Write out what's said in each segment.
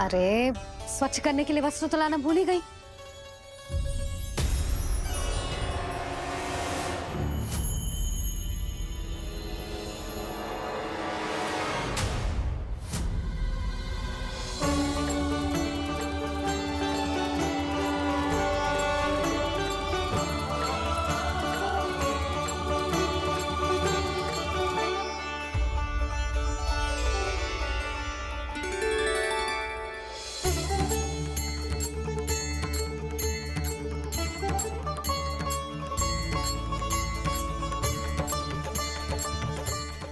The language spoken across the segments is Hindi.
अरे स्वच्छ करने के लिए वस्त्र तो लाना भूल ही गई।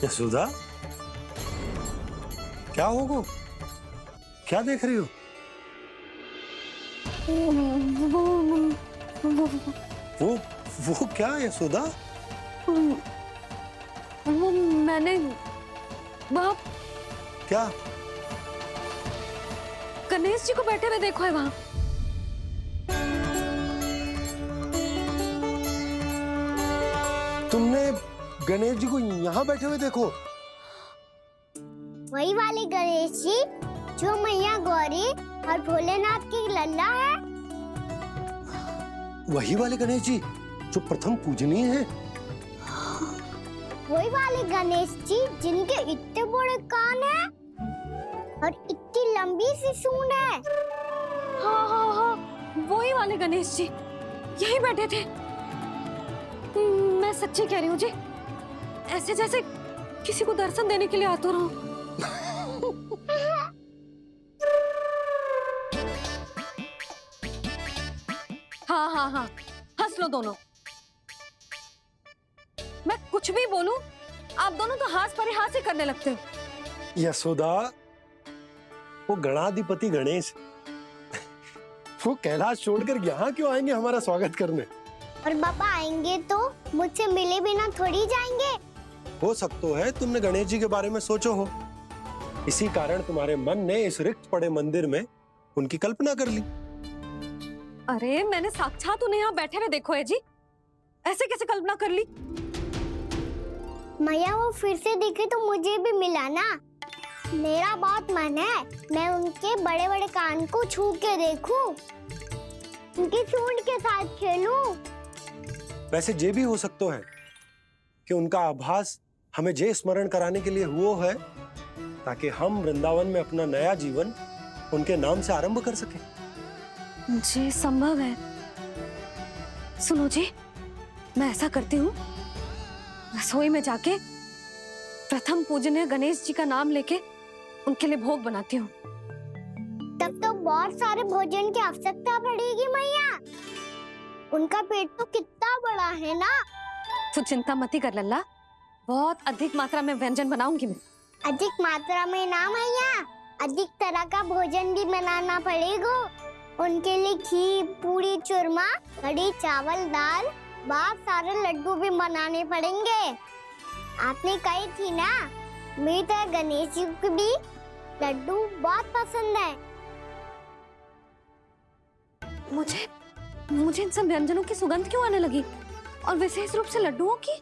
यशोदा, क्या होगा? क्या देख रही हो? वो क्या यशोदा? वो मैंने वहाँ क्या? गणेश जी को बैठे हुए देखो है वहाँ। तुमने गणेश जी को यहाँ बैठे हुए देखो? वही वाले गणेश जी जो मैया गौरी और भोलेनाथ की लल्ला है। वही वाले गणेश जी जो प्रथम पूजनीय हैं? वही वाले गणेश जी जिनके इतने बड़े कान हैं और इतनी लंबी सी सूंड है। हाँ हाँ हाँ, वही वाले गणेश जी यही बैठे थे। मैं सच्ची कह रही हूँ जी, ऐसे जैसे किसी को दर्शन देने के लिए आतुर हूँ। हाँ हाँ हाँ, हंस लो दोनों। मैं कुछ भी बोलूं, आप दोनों तो हाथ पर हाथ ही करने लगते हो। यशोदा, वो गणाधिपति गणेश वो कैलाश छोड़कर यहाँ क्यों आएंगे हमारा स्वागत करने? और पापा आएंगे तो मुझसे मिले बिना थोड़ी जाएंगे। हो सकता है तुमने गणेश जी के बारे में सोचो हो, इसी कारण तुम्हारे मन ने इस रिक्त पड़े मंदिर में उनकी कल्पना कर ली। अरे मैंने साक्षात उन्हें यहाँ बैठे हुए देखो है जी, ऐसे कैसे कल्पना कर ली? मैया वो फिर से दिखे तो मुझे भी मिला ना। मेरा बहुत मन है मैं उनके बड़े बड़े कान को छू के देखूं, उनकी सूंड के साथ खेलूं। वैसे ये भी हो सकता है कि उनका आभास हमें जे स्मरण कराने के लिए हुआ है ताकि हम वृंदावन में अपना नया जीवन उनके नाम से आरंभ कर सकें। जी संभव है। सुनो जी, मैं ऐसा करती हूँ, रसोई में जाके प्रथम पूजनीय गणेश जी का नाम लेके उनके लिए भोग बनाती हूँ। तब तो बहुत सारे भोजन की आवश्यकता पड़ेगी मैया। उनका पेट तो कितना बड़ा है ना। तू चिंता मत ही कर लल्ला, बहुत अधिक मात्रा में व्यंजन बनाऊंगी मैं। अधिक मात्रा में ना मैया, अधिक तरह का भोजन भी बनाना पड़ेगा। उनके लिए खीर, पूरी, चूरमा, कढ़ी, चावल, दाल, बहुत सारे लड्डू भी बनाने पड़ेंगे। आपने कही थी ना, मेरी तरह गणेश जी को भी लड्डू बहुत पसंद है। मुझे इन सब व्यंजनों की सुगंध क्यों आने लगी, और विशेष रूप से लड्डुओं की?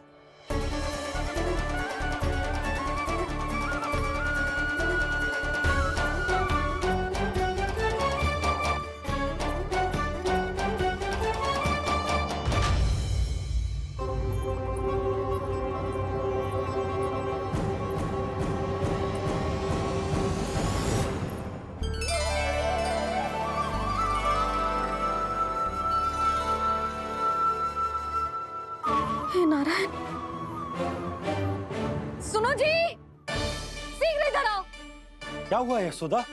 हे नारायण, सुनो जी, शीघ्र इधर आओ। क्या हुआ यशोदा?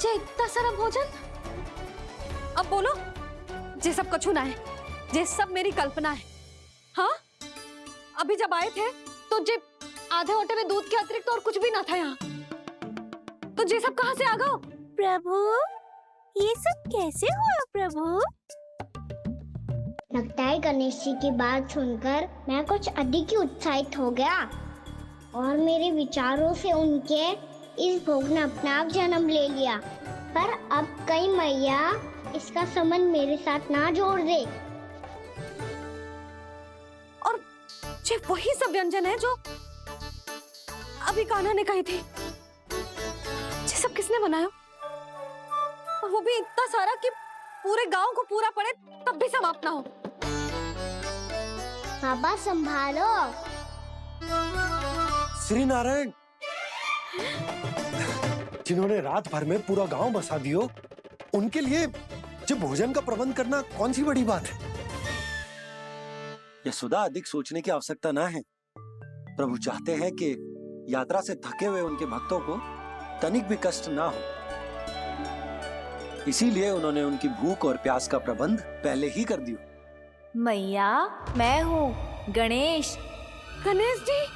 जे इतना सारा भोजन, अब बोलो, जे सब कछु ना है, जे सब मेरी कल्पना है। हाँ, अभी जब आए थे तो जे आधे ओटे में दूध के अतिरिक्त और कुछ भी ना था यहाँ, तो जे सब कहाँ से आ गए? प्रभु, ये सब कैसे हुआ प्रभु? लगता है गणेश जी की बात सुनकर मैं कुछ अधिक ही उत्साहित हो गया और मेरे विचारों से उनके इस भोग ने अपने आप जन्म ले लिया, पर अब कहीं मैया इसका संबंध मेरे साथ ना जोड़ दे। और ये वही सब व्यंजन है जो अभी कान्हा ने कही थी। ये सब किसने बनाया? और वो भी इतना सारा कि पूरे गांव को पूरा पड़े तब भी समाप्त ना हो। बाबा संभालो। श्री नारायण, जिन्होंने रात भर में पूरा गांव बसा दियो, उनके लिए जो भोजन का प्रबंध करना कौन सी बड़ी बात है? यशोदा, अधिक सोचने की आवश्यकता ना है। प्रभु चाहते हैं कि यात्रा से थके हुए उनके भक्तों को तनिक भी कष्ट ना हो, इसीलिए उन्होंने उनकी भूख और प्यास का प्रबंध पहले ही कर दिया। मैया, मैं हूँ गणेश। गणेश जी,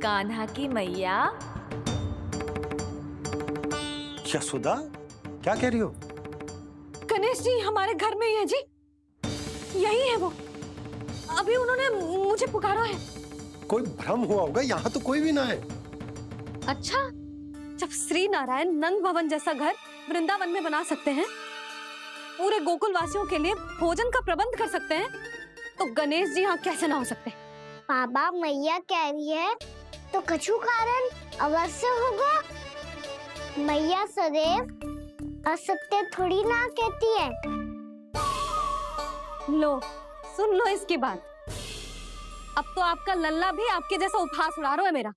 कान्हा की मैया। यशोदा, क्या कह रही हो? गणेश जी हमारे घर में ही है जी, यही है वो। अभी उन्होंने मुझे पुकारा है। कोई भ्रम हुआ होगा, यहाँ तो कोई भी ना है। अच्छा, जब श्री नारायण नंद भवन जैसा घर वृंदावन में बना सकते हैं, पूरे गोकुल वासियों के लिए भोजन का प्रबंध कर सकते हैं, तो गणेश जी यहाँ कैसे ना हो सकते? बाबा, मैया कह रही है तो कछु कारण अवश्य होगा। मैया सदैव असत्य थोड़ी ना कहती है। लो, सुन लो इसकी बात। अब तो आपका लल्ला भी आपके जैसा उपहास उड़ा रहा है मेरा।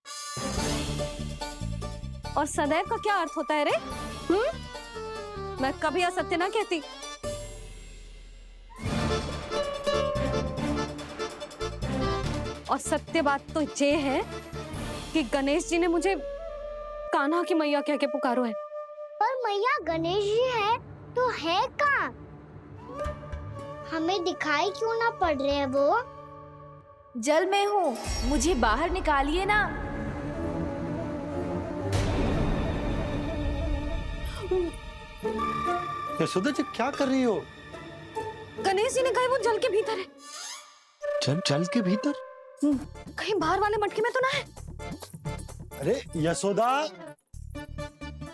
और सदैव का क्या अर्थ होता है रे? मैं कभी असत्य ना कहती। और सत्य बात तो ये है कि गणेश जी ने मुझे कान्हा की मैया कह के पुकारो है। पर मैया, गणेश जी है तो है कहाँ? हमें दिखाई क्यों ना पड़ रहे हैं वो? जल में हूँ, मुझे बाहर निकालिए ना। यशोदा जी, क्या कर रही हो? गणेश जी ने कहा वो जल के भीतर है। जल के भीतर? कहीं बाहर वाले मटके में तो ना है? अरे यशोदा!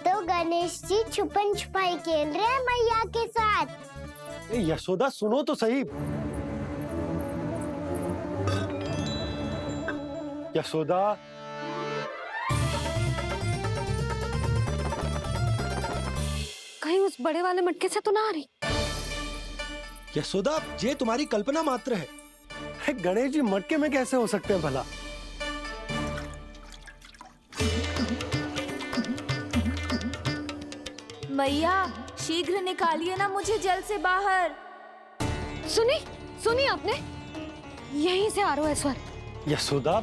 तो गणेश जी छुपन छुपाई खेल रहे हैं मैया के साथ। यशोदा, सुनो तो सही। यशोदा, कहीं उस बड़े वाले मटके से तो ना आ रही? यशोदा, ये तुम्हारी कल्पना मात्र है। गणेश जी मटके में कैसे हो सकते हैं भला? मैया, शीघ्र निकालिए ना मुझे जल से बाहर। सुनी आपने? यहीं से आ रहा है स्वर। यशोदा,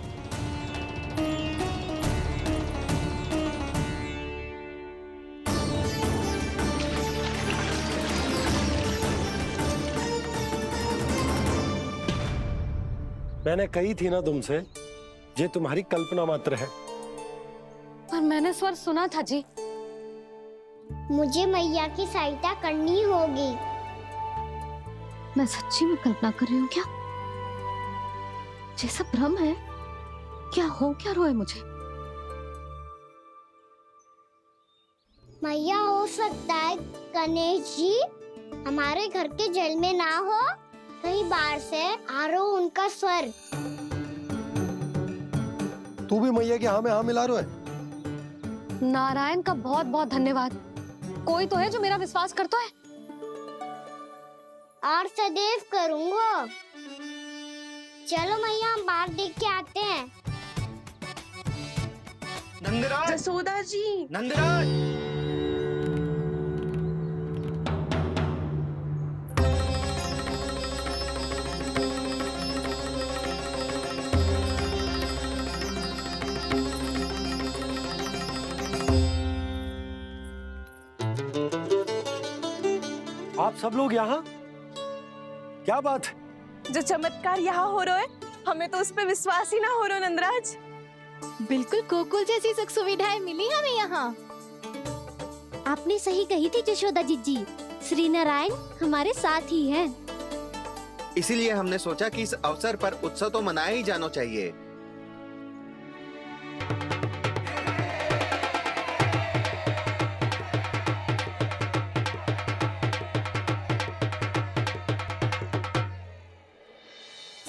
मैंने कही थी ना तुमसे, ये तुम्हारी कल्पना मात्र है। पर मैंने स्वर सुना था जी। मुझे मैया की सहायता करनी होगी। मैं सच्ची में कल्पना कर रही हूँ क्या? ये सब भ्रम है क्या? हो क्या रहा है मुझे? मैया, हो सकता है गणेश जी हमारे घर के जल में ना हो, कहीं बाहर से आ रहा हो उनका स्वर। तू भी मैया के हाँ में हाँ मिला रहा है। नारायण का बहुत बहुत धन्यवाद। कोई तो है जो मेरा विश्वास करता है। और सदैव करूंगा। चलो मैया, हम बाहर देख के आते हैं। नंदराज! जसोदा जी, नंदराज! आप सब लोग यहाँ? क्या बात है? जो चमत्कार यहाँ हो रहा है, हमें तो उस पे विश्वास ही ना हो रहा नंदराज। बिल्कुल गोकुल जैसी सुख सुविधाएं मिली हमें यहाँ। आपने सही कही थी जशोदा जीजी, श्री नारायण हमारे साथ ही हैं। इसीलिए हमने सोचा कि इस अवसर पर उत्सव तो मनाया ही जाना चाहिए।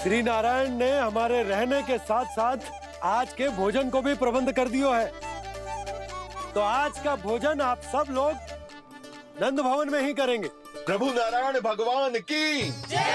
श्री नारायण ने हमारे रहने के साथ साथ आज के भोजन को भी प्रबंध कर दियो है। तो आज का भोजन आप सब लोग नंद भवन में ही करेंगे। प्रभु नारायण भगवान की जय।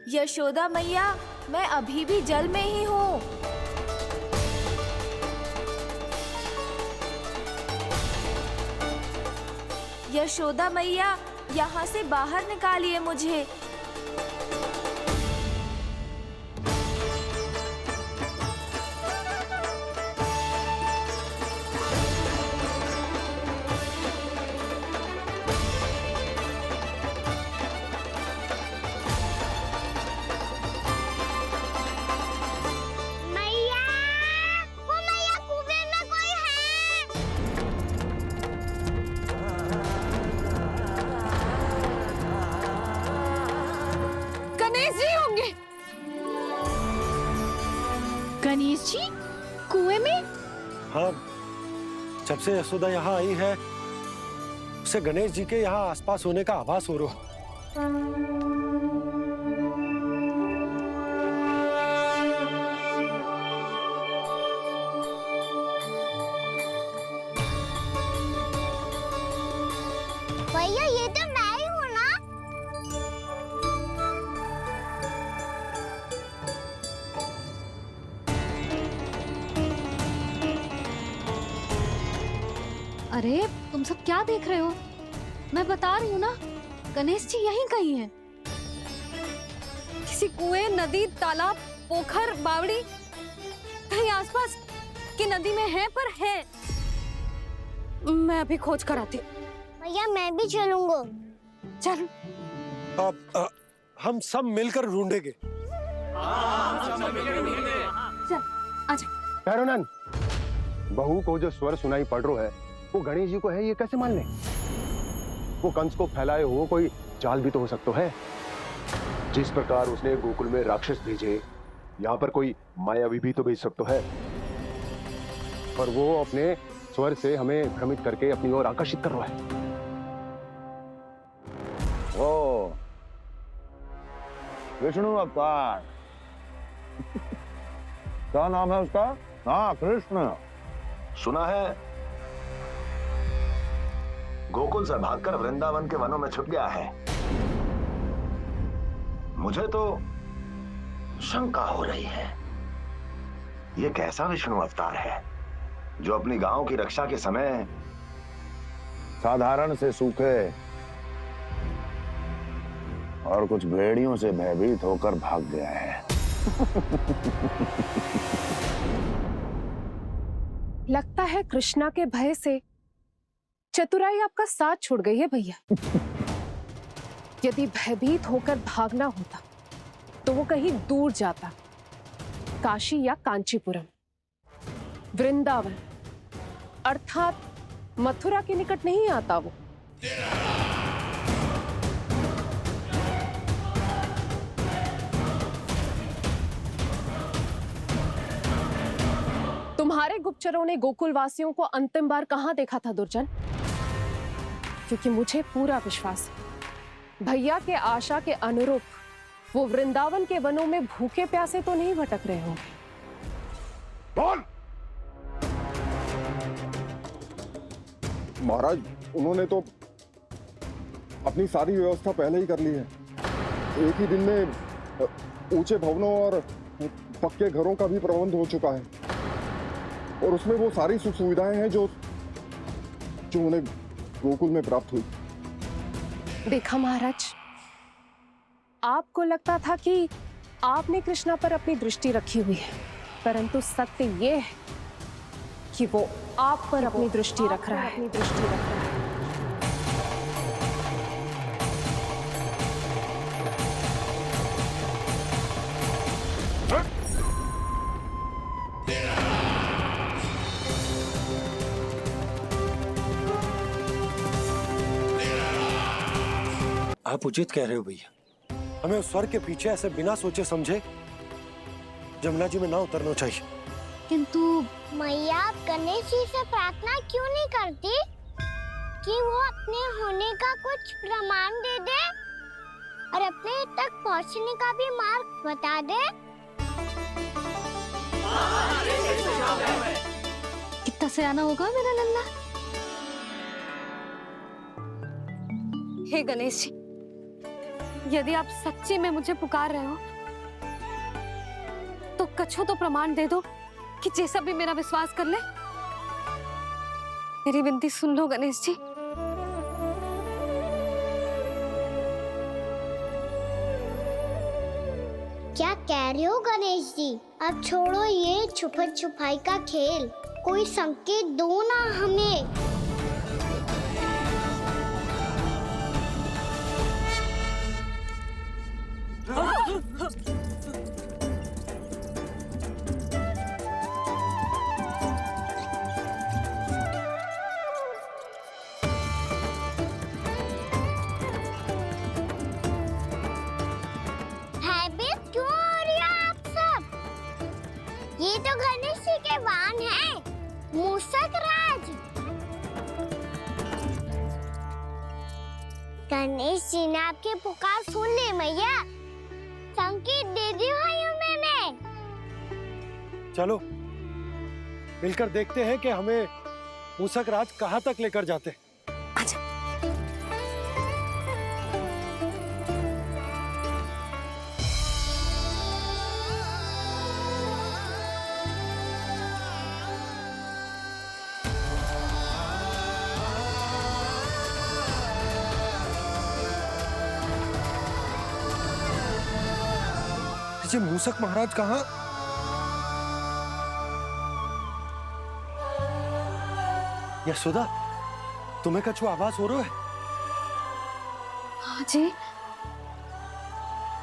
यशोदा मैया, मैं अभी भी जल में ही हूँ। यशोदा मैया, यहाँ से बाहर निकालिए मुझे। मैया, वो मैया कुएं में कोई है। गणेश जी होंगे। गणेश जी कुएं में? हाँ, जब से यशोदा यहाँ आई है उसे गणेश जी के यहाँ आसपास होने का आभास हो रहा। भैया ये तो मैं ही हूँ ना। अरे तुम सब क्या देख रहे हो? मैं बता रही हूँ ना, गणेश जी यहीं कहीं हैं। किसी कुएं, नदी, तालाब, पोखर, बावड़ी, कहीं आसपास की नदी में है, पर है। मैं अभी खोज कर आती हूँ। भैया मैं भी चलूंगा। चल। अब हम सब मिलकर ढूंढेंगे। चल, आजा। पैरोनन, बहू को जो स्वर सुनाई पड़ रहा है वो गणेश जी को है, ये कैसे मान ले? वो कंस को फैलाए हो कोई चाल भी तो हो सकता है। जिस प्रकार उसने गोकुल में राक्षस भेजे, यहाँ पर कोई मायावी भी तो भेज सकता है। और वो अपने स्वर से हमें भ्रमित करके अपनी ओर आकर्षित कर रहा है। ओ विष्णु अवतार। क्या नाम है उसका? हाँ, कृष्ण। सुना है गोकुल से भागकर वृंदावन के वनों में छुप गया है। मुझे तो शंका हो रही है, ये कैसा विष्णु अवतार है जो अपनी गांव की रक्षा के समय साधारण से सूखे और कुछ भेड़ियों से भयभीत होकर भाग गया है। लगता है कृष्णा के भय से चतुराई आपका साथ छोड़ गई है भैया। यदि भयभीत होकर भागना होता तो वो कहीं दूर जाता, काशी या कांचीपुरम, वृंदावन अर्थात मथुरा के निकट नहीं आता वो। तुम्हारे गुप्तचरों ने गोकुल वासियों को अंतिम बार कहां देखा था दुर्जन? क्योंकि मुझे पूरा विश्वास है भैया के आशा के अनुरूप वो वृंदावन के वनों में भूखे प्यासे तो नहीं भटक रहे होंगे। बोल! महाराज, उन्होंने तो अपनी सारी व्यवस्था पहले ही कर ली है। एक ही दिन में ऊंचे भवनों और पक्के घरों का भी प्रबंध हो चुका है और उसमें वो सारी सुख सुविधाएं हैं जो उन्हें गोकुल में प्राप्त हुई। देखा महाराज, आपको लगता था कि आपने कृष्णा पर अपनी दृष्टि रखी हुई है, परंतु सत्य ये है कि वो आप पर अपनी दृष्टि रख रहा है। आप उचित कह रहे हो भैया, हमें उस स्वर्ग के पीछे ऐसे बिना सोचे समझे जमुना जी में ना उतरना चाहिए। किंतु मैया आप गणेश जी से प्रार्थना क्यों नहीं करती कि वो अपने होने का कुछ प्रमाण दे दे और अपने तक पहुंचने का भी मार्ग बता दे? कितना सयाना होगा मेरा लल्ला। हे गणेश जी, यदि आप सच्ची में मुझे पुकार रहे हो तो कछु तो प्रमाण दे दो कि जैसा भी मेरा विश्वास कर ले। मेरी विनती सुन लो गणेश जी। क्या कह रहे हो गणेश जी? अब छोड़ो ये छुपन छुपाई का खेल, कोई संकेत दो ना हमें। भयभीत क्यों हो रही हो आप सब? ये तो गणेश जी के वाहन हैं, मूषक राज। गणेश जी ने आपकी पुकार सुन ली मैया, संकेत दे दी भाइयों मैंने। चलो मिलकर देखते हैं कि हमें मूषक राज कहाँ तक लेकर जाते हैं। ये मूषक महाराज कहाँ? यशोदा, तुम्हें कछु आभास हो रहा है? हाँ जी,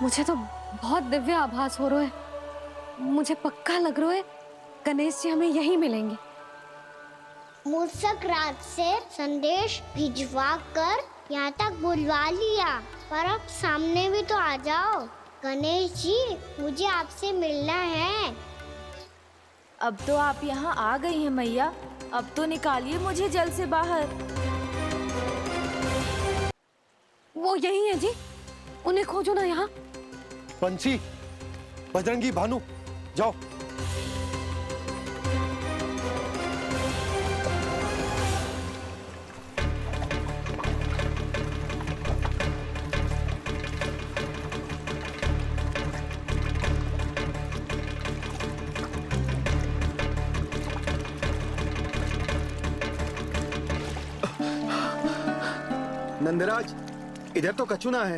मुझे तो बहुत दिव्य आभास हो रहा है। मुझे पक्का लग रहा है गणेश जी हमें यहीं मिलेंगे। मूषक राज से संदेश भिजवा कर यहाँ तक बुलवा लिया, पर अब सामने भी तो आ जाओ। गणेश जी, मुझे आपसे मिलना है। अब तो आप यहाँ आ गई हैं मैया, अब तो निकालिए मुझे जल से बाहर। वो यही है जी, उन्हें खोजो ना यहाँ। बंसी, बजरंगी, भानु, जाओ। नंदराज, इधर तो कछु ना है।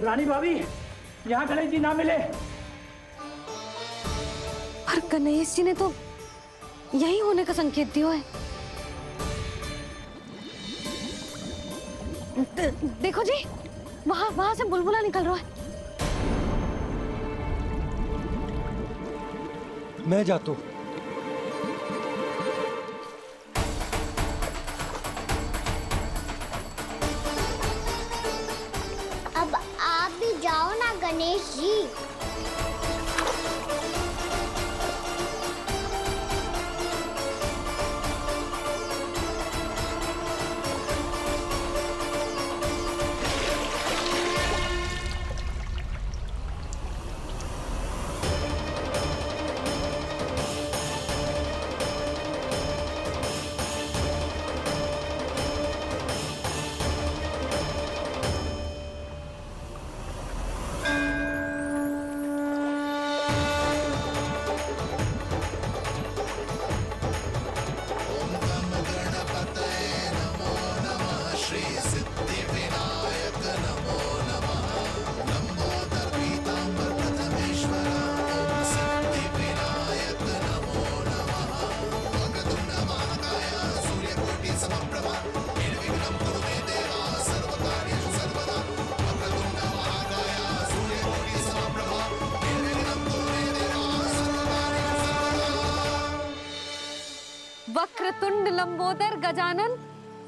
रानी भाभी, यहाँ गणेश जी ना मिले। पर गणेश जी ने तो यही होने का संकेत दिया है। देखो जी, वहां से बुलबुला निकल रहा है। मैं जाता हूँ। अब आप भी जाओ ना गणेश जी। लंबोदर गजानन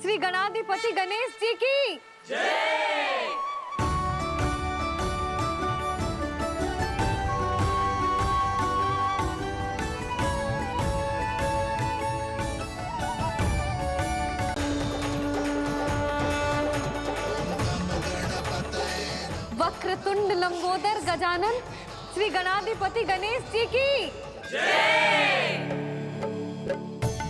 श्री गणाधिपति गणेश जी की जय। वक्रतुंड लंबोदर गजानन श्री गणाधिपति गणेश जी की जय।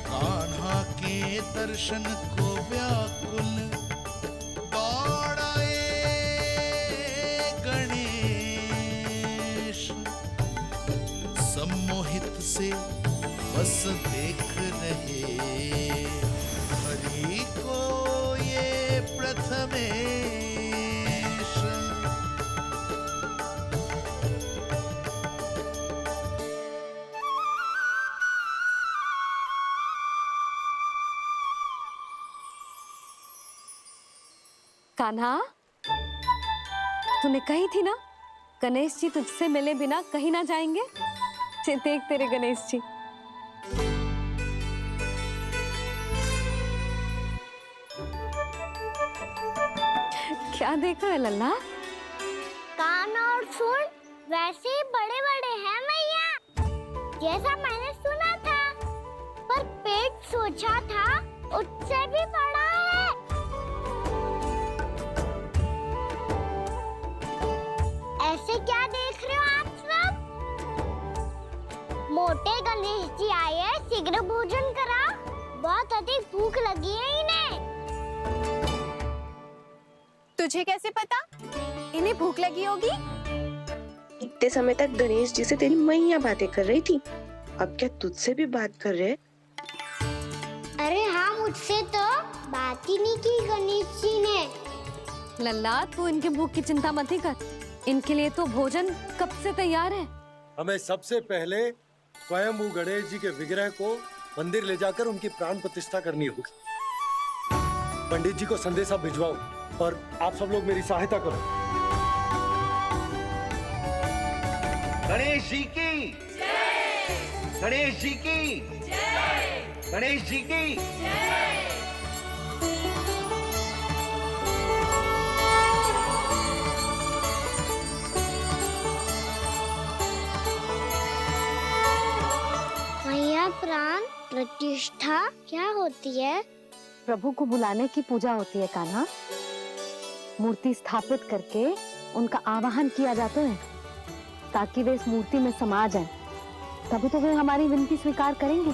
कान्हा के दर्शन को व्याकुल बाड़ाए गणेश, सम्मोहित से बस देख रहे हरि को ये प्रथमेश। कान्हा, तूने कही थी ना गणेश जी तुझसे मिले बिना कहीं ना जाएंगे। देख तेरे गणेश जी। क्या देखा है लल्ला? कान और सुन वैसे ही बड़े बड़े हैं मैया, जैसा मैंने सुना था, पर पेट सोचा था उससे भी बड़ा है। ऐसे क्या देख रहे हो आप सब? मोटे गणेश जी आए हैं, शीघ्र भोजन करा, बहुत अधिक भूख लगी है इन्हें। तुझे कैसे पता इन्हें भूख लगी होगी? इतने समय तक गणेश जी से तेरी मैया बातें कर रही थी, अब क्या तुझसे भी बात कर रहे? अरे हाँ, मुझसे तो बात ही नहीं की गणेश जी ने। लल्ला, तू इनकी भूख की चिंता मत ही कर, इनके लिए तो भोजन कब से तैयार है। हमें सबसे पहले स्वयं गणेश जी के विग्रह को मंदिर ले जाकर उनकी प्राण प्रतिष्ठा करनी होगी। पंडित जी को संदेशा भिजवाओ और आप सब लोग मेरी सहायता करो। गणेश जी की जय। गणेश जी की जय। गणेश जी की जय। मैया, प्राण प्रतिष्ठा क्या होती है? प्रभु को बुलाने की पूजा होती है कान्हा। मूर्ति स्थापित करके उनका आवाहन किया जाता है ताकि वे इस मूर्ति में समा जाएं। तभी तो वे हमारी विनती स्वीकार करेंगे।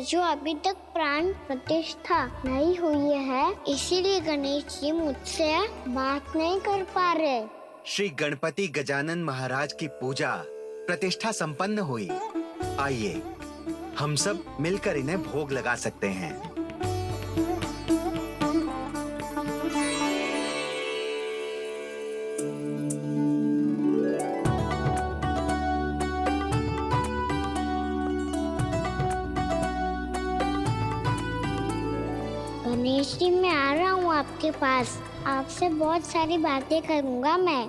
जो अभी तक प्राण प्रतिष्ठा नहीं हुई है, इसीलिए गणेश जी मुझसे बात नहीं कर पा रहे। श्री गणपति गजानन महाराज की पूजा प्रतिष्ठा संपन्न हुई। आइए हम सब मिलकर इन्हें भोग लगा सकते हैं। गणेश जी, मैं आ रहा हूँ आपके पास, आपसे बहुत सारी बातें करूँगा मैं।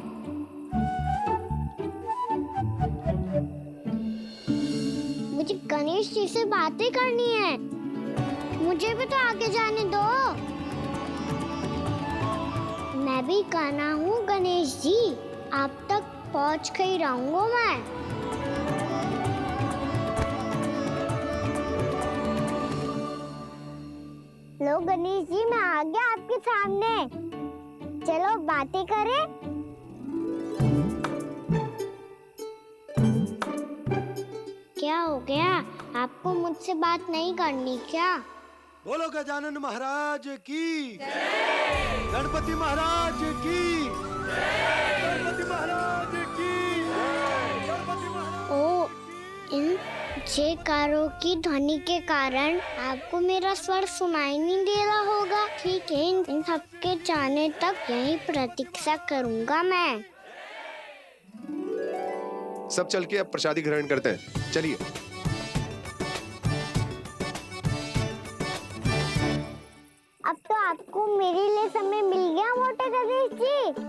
मुझे गणेश जी से बातें करनी है, मुझे भी तो आगे जाने दो। मैं भी कान्हा हूँ गणेश जी, आप तक पहुँच कर ही रहूँगा मैं। लो गणेश जी, मैं आ गया आपके सामने, चलो बातें करें। क्या हो गया, आपको मुझसे बात नहीं करनी क्या? बोलो गजानन महाराज की जय। गणपति महाराज की जय। गणपति महाराज की जय। गणपति महाराज। ओ, इन जयकारों की ध्वनि के कारण आपको मेरा स्वर सुनाई नहीं दे रहा होगा। ठीक है, इन सबके जाने तक यही प्रतीक्षा करूंगा मैं। सब चल के अब प्रसादी ग्रहण करते हैं, चलिए। अब तो आपको मेरे लिए समय मिल गया मोटे गणेश जी।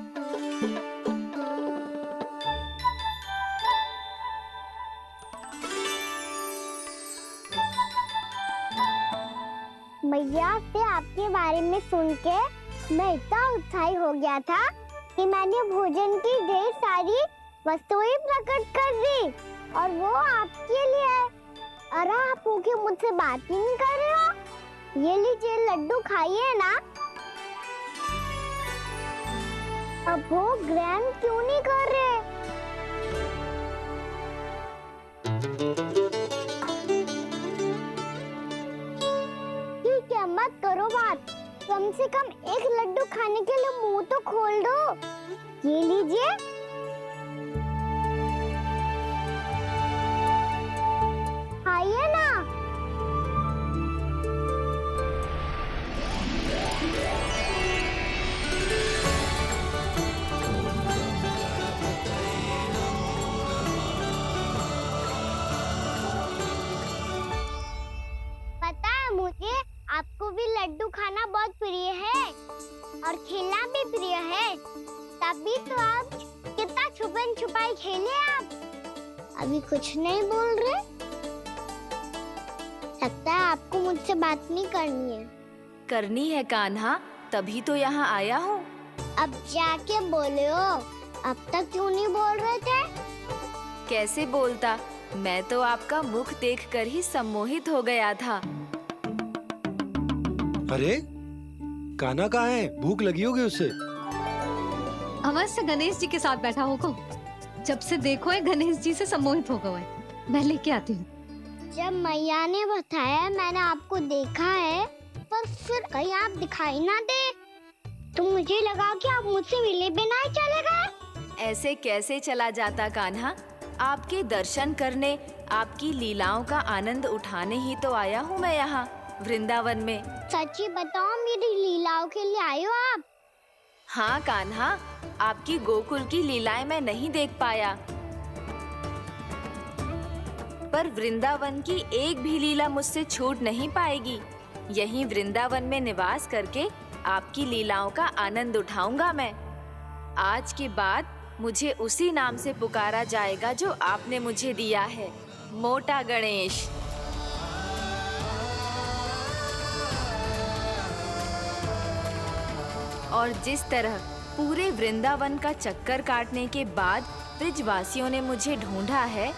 भैया से आपके बारे में सुन के मैं इतना उत्साही हो गया था कि मैंने भोजन की ढेर सारी वस्तुएं प्रकट कर दी और वो आपके लिए। अरे आप भूखे मुझसे बात ही नहीं कर रहे हो। ये लीजिए लड्डू खाइए ना। अब वो ग्रैंड क्यों नहीं कर रहे? ठीक है, मत करो बात। कम से कम एक लड्डू खाने के लिए मुंह तो खोल दो। ये लीजिए। खाइए ना। पता है मुझे आपको भी लड्डू खाना बहुत प्रिय है और खेलना भी प्रिय है, तभी तो आप कितना छुपन छुपाई खेले। आप अभी कुछ नहीं बोल रहे। लगता है आपको मुझसे बात नहीं करनी है। करनी है कान्हा, तभी तो यहाँ आया हूँ। अब जाके बोले हो। अब तक क्यों नहीं बोल रहे थे? कैसे बोलता, मैं तो आपका मुख देखकर ही सम्मोहित हो गया था। अरे कान्हा कहाँ है? भूख लगी होगी उसे। अवश्य गणेश जी के साथ बैठा होगा। जब से देखो है गणेश जी से सम्मोहित हो गए। मैं लेके आती हूँ। जब मैया ने बताया मैंने आपको देखा है, पर फिर कहीं आप दिखाई ना दे तो मुझे लगा कि आप मुझसे मिले बिना ही चले गए। ऐसे कैसे चला जाता कान्हा, आपके दर्शन करने, आपकी लीलाओं का आनंद उठाने ही तो आया हूँ मैं यहाँ वृंदावन में। सच्ची बताओ, मेरी लीलाओं के लिए आए हो आप? हाँ कान्हा, आपकी गोकुल की लीलाएं मैं नहीं देख पाया, पर वृंदावन की एक भी लीला मुझसे छूट नहीं पाएगी। यहीं वृंदावन में निवास करके आपकी लीलाओं का आनंद उठाऊंगा मैं। आज के बाद मुझे उसी नाम से पुकारा जाएगा जो आपने मुझे दिया है, मोटा गणेश। और जिस तरह पूरे वृंदावन का चक्कर काटने के बाद ब्रजवासियों ने मुझे ढूंढा है,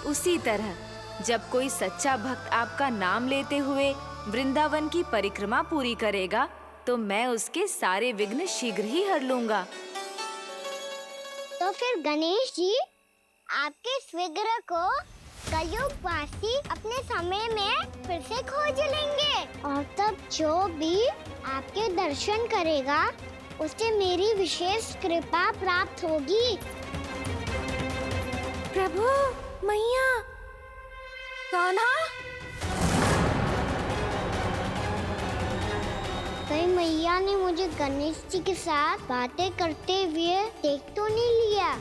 उसी तरह जब कोई सच्चा भक्त आपका नाम लेते हुए वृंदावन की परिक्रमा पूरी करेगा, तो मैं उसके सारे विघ्न शीघ्र ही हर लूंगा। तो फिर गणेश जी, आपके इस विग्रह को कलयुग वासी अपने समय में फिर से खोज लेंगे और तब जो भी आपके दर्शन करेगा उसे मेरी विशेष कृपा प्राप्त होगी। प्रभु, मैया, कान्हा। कहीं मैया ने मुझे गणेश जी के साथ बातें करते हुए देख तो नहीं लिया?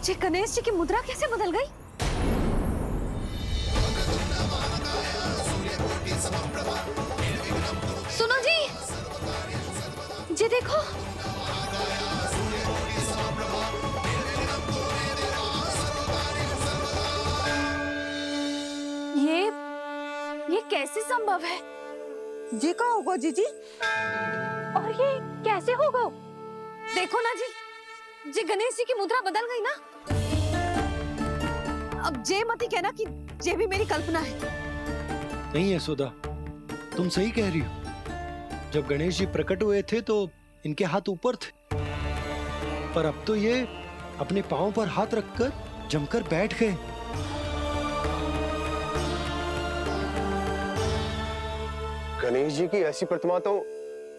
जी गणेश जी की मुद्रा कैसे बदल गई? सुनो जी, जी देखो। ये कैसे संभव है? जी का होगा जीजी? और ये कैसे होगा? देखो ना जी, जी गणेश जी की मुद्रा बदल गई ना। अब जे मत ही कहना कि जे भी मेरी कल्पना है। नहीं यशोदा, तुम सही कह रही हो। जब गणेश जी प्रकट हुए थे तो इनके हाथ ऊपर थे, पर अब तो ये अपने पांव पर हाथ रखकर जमकर बैठ गए। गणेश जी की ऐसी प्रतिमा तो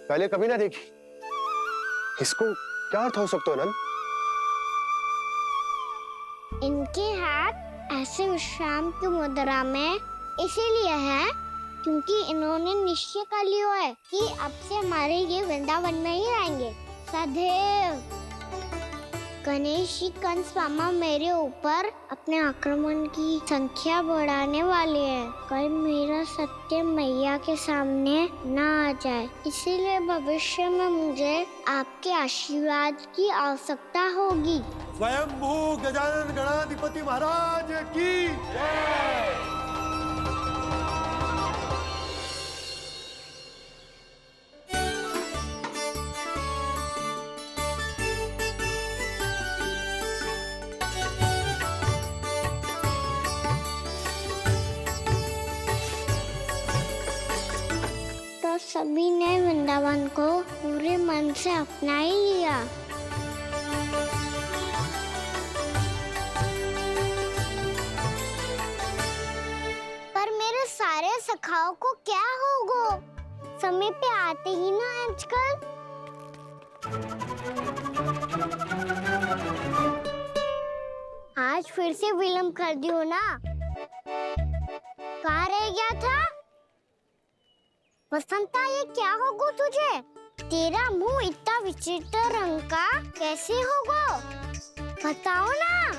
पहले कभी ना देखी। इसको क्या अर्थ हो सकता है नंद? इनके हाथ ऐसे विश्राम की मुद्रा में इसीलिए है क्योंकि इन्होंने निश्चय कर लिया है कि अब से हमारे ये वृंदावन में ही रहेंगे सदैव। गणेश जी कंस मामा मेरे ऊपर अपने आक्रमण की संख्या बढ़ाने वाले हैं। कल मेरा सत्य मैया के सामने ना आ जाए, इसीलिए भविष्य में मुझे आपके आशीर्वाद की आवश्यकता होगी। स्वयंभू गजानन गणाधिपति महाराज की जय। तो सभी ने वृंदावन को पूरे मन से अपना ही लिया। पर मेरे सारे सखाओं को क्या होगा? समय पे आते ही ना आजकल। आज फिर से विलम्ब कर दियो ना। कहाँ रह गया था? वसंता, ये क्या होगा तुझे? तेरा मुंह इतना विचित्र रंग का कैसे होगा? बताओ ना।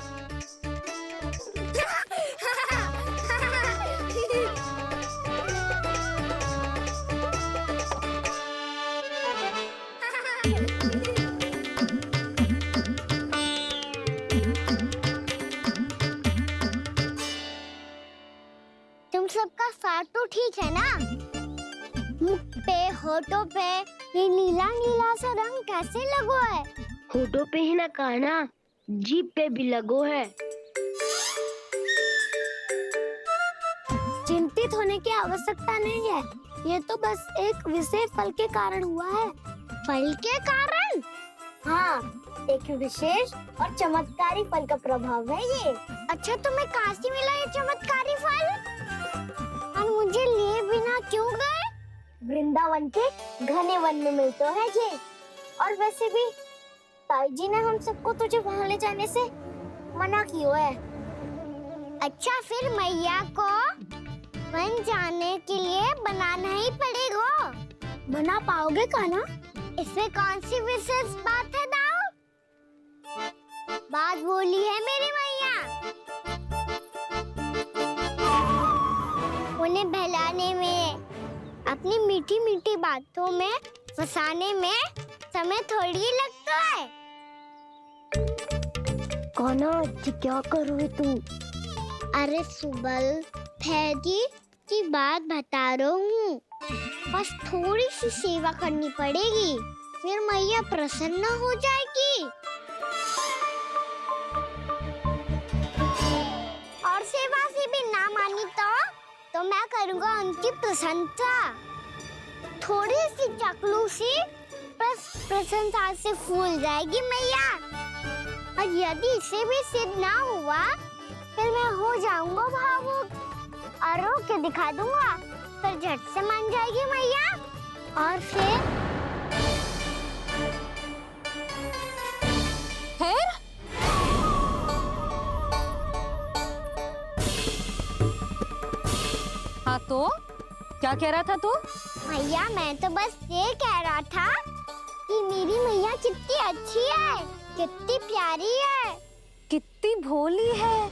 तुम सबका साथ तो ठीक है ना? मुख पे, होठों पे ये नीला नीला सा रंग कैसे लगो है? होठों पे ही ना काना, जीभ पे भी लगो है। चिंतित होने की आवश्यकता नहीं है, ये तो बस एक विशेष फल के कारण हुआ है। फल के कारण? हाँ, एक विशेष और चमत्कारी फल का प्रभाव है ये। अच्छा, तुम्हें कहाँ से मिला ये चमत्कारी फल? और मुझे लिए बिना क्यों गए? वृंदावन के घने वन में मिलते है ये। और वैसे भी ताई जी ने हम सबको तुझे वहाँ ले जाने से मना किया है। अच्छा, फिर मैया को वन जाने के लिए बनाना ही पड़ेगा। बना पाओगे कान्हा? इसमें कौन सी विशेष बात है दाऊ? बात बोली है मेरी मैया। उन्हें बहलाने में, अपनी मीठी मीठी बातों में फंसाने में समय थोड़ी लगता है। कान्हा, क्या करोगे तुम? अरे सुबल, फैजी की बात बता रहा हूँ। बस थोड़ी सी सेवा करनी पड़ेगी, फिर मैया प्रसन्न हो जाएगी। और सेवा से भी ना मानी तो मैं करूँगा उनकी प्रशंसा। थोड़ी सी चकलूसी प्रशंसा से फूल जाएगी मैया। और यदि इसे भी सिद्ध ना हुआ, फिर मैं हो जाऊंगा भावुक और रो के दिखा दूंगा, फिर झट से मान जाएगी मैया। और फिर हाँ, तो क्या कह रहा था तू? मैया, मैं तो बस ये कह रहा था कि मेरी मैया कितनी अच्छी है, कितनी प्यारी है, कितनी भोली है,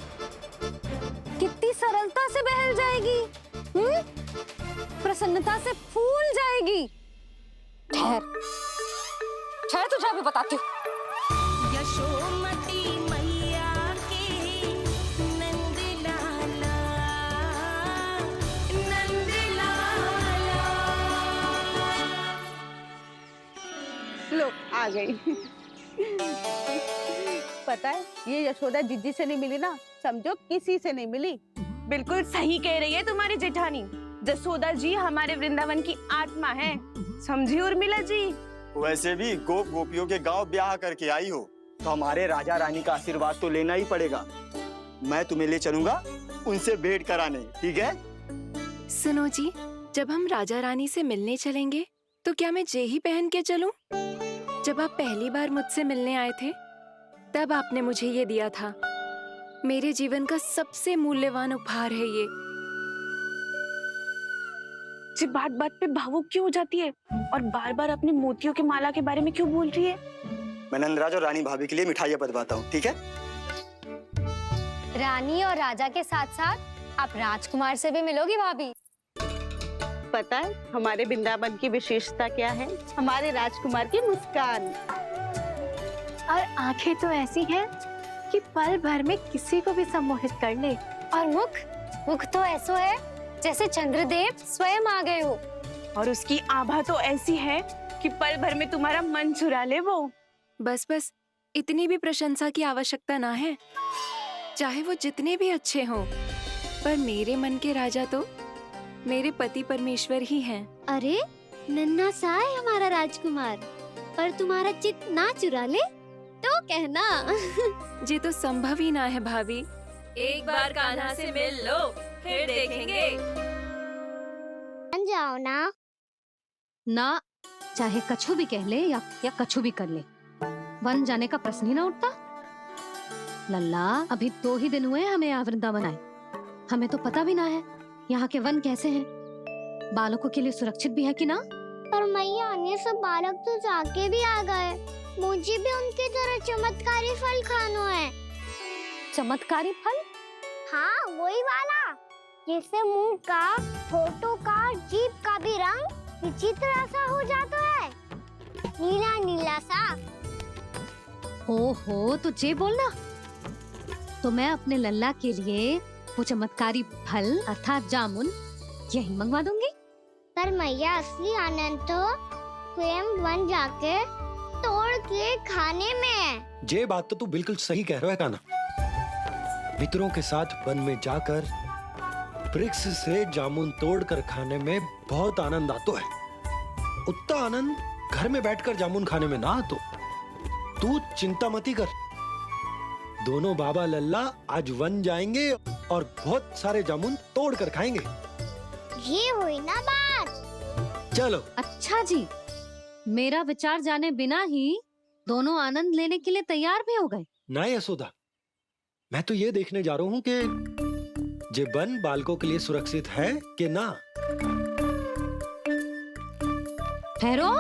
कितनी सरलता से बहल जाएगी, प्रसन्नता से फूल जाएगी। ठहर ठहर, तुझे अभी बताती हूँ। यशोमती मैया के नंद लाला, नंद लाला। लो, आ गई। पता है, ये यशोदा जिज्जी से नहीं मिली ना, समझो किसी से नहीं मिली। बिल्कुल सही कह रही है तुम्हारी जेठानी। यशोदा जी हमारे वृंदावन की आत्मा है, समझी उर्मिला जी? वैसे भी गोप गोपियों के गांव ब्याह करके आई हो, तो हमारे राजा रानी का आशीर्वाद तो लेना ही पड़ेगा। मैं तुम्हें ले चलूंगा उनसे भेंट कराने, ठीक है? सुनो जी, जब हम राजा रानी से मिलने चलेंगे तो क्या मैं जे ही पहन के चलूं? जब आप पहली बार मुझसे मिलने आए थे, तब आपने मुझे ये दिया था। मेरे जीवन का सबसे मूल्यवान उपहार है ये। जी बात बात पे भावुक क्यों हो जाती है और बार बार अपनी मोतियों की माला के बारे में क्यों बोल रही है? मैं नंदराज और रानी भाभी के लिए मिठाइयाँ बंटवाता हूँ, ठीक है? रानी और राजा के साथ साथ आप राजकुमार से भी मिलोगी भाभी। पता है हमारे वृंदावन की विशेषता क्या है? हमारे राजकुमार की मुस्कान। और आंखें तो ऐसी हैं कि पल भर में किसी को भी सम्मोहित कर ले। और मुख तो ऐसा है जैसे चंद्रदेव स्वयं आ गए हो। और उसकी आभा तो ऐसी है कि पल भर में तुम्हारा मन चुरा ले वो। बस बस, इतनी भी प्रशंसा की आवश्यकता ना है। चाहे वो जितने भी अच्छे हों, पर मेरे मन के राजा तो मेरे पति परमेश्वर ही हैं। अरे नन्हा सा है हमारा राजकुमार, पर तुम्हारा चित्त ना चुरा ले तो कहना। ये तो संभव ही ना है भाभी। एक बार कान्हा से मिल लो, फिर देखेंगे। बन जाओ ना। ना, चाहे कछु भी कह ले या कछु भी कर ले, वन जाने का प्रश्न ही ना उठता। लल्ला, अभी 2 ही दिन हुए हमें यहाँ वृंदावन आए। हमें तो पता भी ना है यहाँ के वन कैसे हैं, बालकों के लिए सुरक्षित भी है कि ना। पर मैया ये सब बालक तो जाके भी आ गए। मुझे भी उनके तरह चमत्कारी फल खाना है। चमत्कारी फल? हाँ, वही वाला जिससे मुंह का, होठों का, जीभ का भी रंग विचित्र सा हो जाता है, नीला नीला सा। हो तो जे बोलना। तो मैं अपने लल्ला के लिए वो चमत्कारी फल अर्थात जामुन यही मंगवा दूंगी। पर मैया असली आनंद तो स्वयं वन जाके तोड़ के खाने में है। ये बात तो तू बिल्कुल सही कह रहा है कान्हा। मित्रों के साथ वन में जाकर वृक्ष से जामुन तोड़कर खाने में बहुत आनंद आता है। उतना आनंद घर में बैठकर जामुन खाने में ना आतो। तू चिंता मती कर, दोनों बाबा लल्ला आज वन जाएंगे और बहुत सारे जामुन तोड़कर खाएंगे। ये हुई ना बात। चलो। अच्छा जी, मेरा विचार जाने बिना ही दोनों आनंद लेने के लिए तैयार भी हो गए। ना यशोदा, मैं तो ये देखने जा रहा हूँ कि ये वन बालकों के लिए सुरक्षित है कि ना। ठहरो।